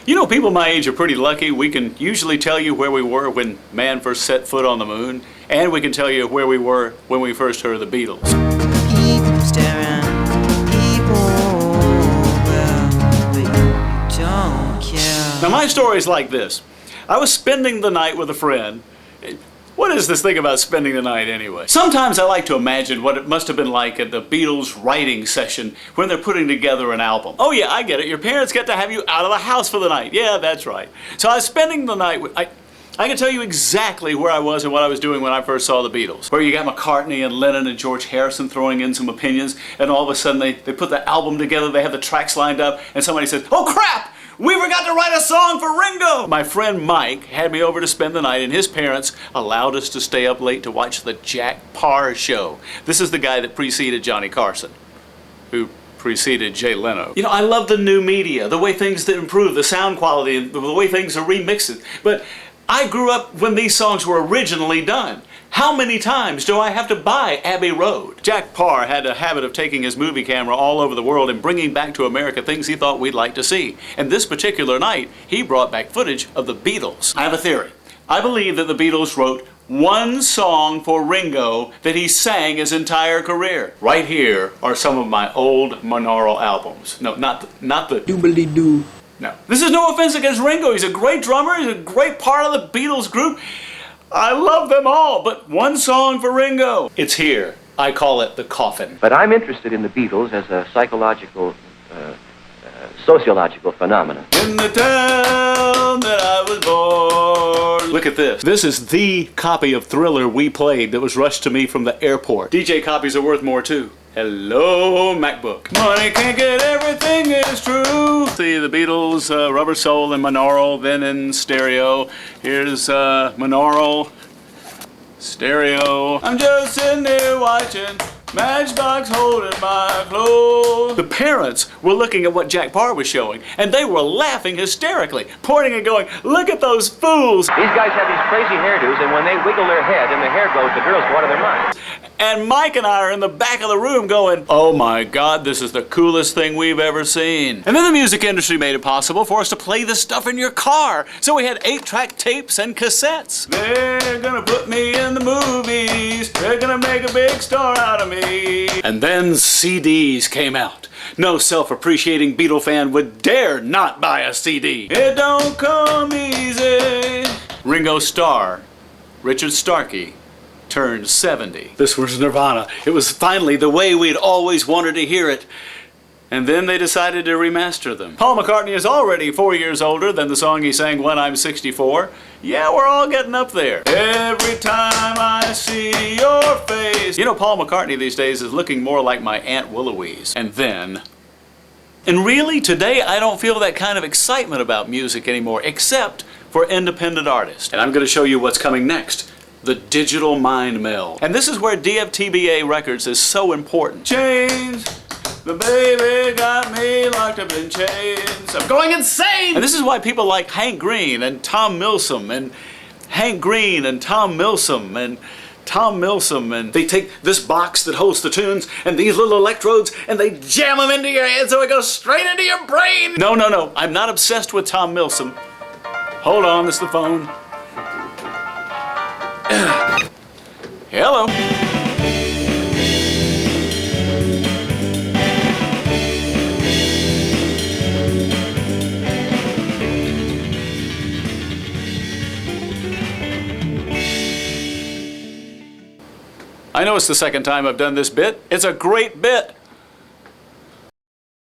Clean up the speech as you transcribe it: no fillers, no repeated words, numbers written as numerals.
You know, people my age are pretty lucky. We can usually tell you where we were when man first set foot on the moon, and we can tell you where we were when we first heard the Beatles. Keep staring, people don't care. Now, my story's like this. I was spending the night with a friend. What is this thing about spending the night anyway? Sometimes I like to imagine what it must have been like at the Beatles writing session when they're putting together an album. Oh yeah, I get it. Your parents get to have you out of the house for the night. Yeah, that's right. So I was spending the night with... I can tell you exactly where I was and what I was doing when I first saw the Beatles. Where you got McCartney and Lennon and George Harrison throwing in some opinions, and all of a sudden they put the album together, they have the tracks lined up, and somebody says, "Oh crap! We forgot to write a song for Ringo!" My friend Mike had me over to spend the night, and his parents allowed us to stay up late to watch the Jack Paar show. This is the guy that preceded Johnny Carson, who preceded Jay Leno. You know, I love the new media, the way things that improve, the sound quality, and the way things are remixed. But I grew up when these songs were originally done. How many times do I have to buy Abbey Road? Jack Paar had a habit of taking his movie camera all over the world and bringing back to America things he thought we'd like to see. And this particular night, he brought back footage of the Beatles. I have a theory. I believe that the Beatles wrote one song for Ringo that he sang his entire career. Right here are some of my old monaural albums. No, not the Doobaleedoo. No. This is no offense against Ringo. He's a great drummer. He's a great part of the Beatles group. I love them all, but one song for Ringo. It's here. I call it The Coffin. But I'm interested in the Beatles as a psychological, sociological phenomenon. In the town that I was born. Look at this. This is the copy of Thriller we played that was rushed to me from the airport. DJ copies are worth more too. Hello, MacBook. Money can't get everything, is true. See the Beatles, Rubber Soul and monaural, then in stereo. Here's monaural, stereo. I'm just sitting there watching Matchbox holding my clothes. The parents were looking at what Jack Paar was showing, and they were laughing hysterically, pointing and going, "Look at those fools." These guys have these crazy hairdos, and when they wiggle their head and the hair goes, the girls go out of their minds. And Mike and I are in the back of the room going, "Oh my God, this is the coolest thing we've ever seen." And then the music industry made it possible for us to play this stuff in your car. So we had 8-track tapes and cassettes. They're gonna put me in the movies. They're gonna make a big star out of me. And then CDs came out. No self-appreciating Beatle fan would dare not buy a CD. It don't come easy. Ringo Starr, Richard Starkey, turned 70. This was Nirvana. It was finally the way we'd always wanted to hear it. And then they decided to remaster them. Paul McCartney is already 4 years older than the song he sang When I'm 64. Yeah, we're all getting up there. Every time I see your face. You know, Paul McCartney these days is looking more like my Aunt Willouise. And really, today I don't feel that kind of excitement about music anymore, except for independent artists. And I'm going to show you what's coming next. The digital mind meld. And this is where DFTBA Records is so important. Chains. The baby got me locked up in chains. I'm going insane! And this is why people like Hank Green and Tom Milsom and Hank Green and Tom Milsom and Tom Milsom, and they take this box that holds the tunes and these little electrodes and they jam them into your head so it goes straight into your brain. No, I'm not obsessed with Tom Milsom. Hold on, this is the phone. Hello. I know it's the second time I've done this bit. It's a great bit.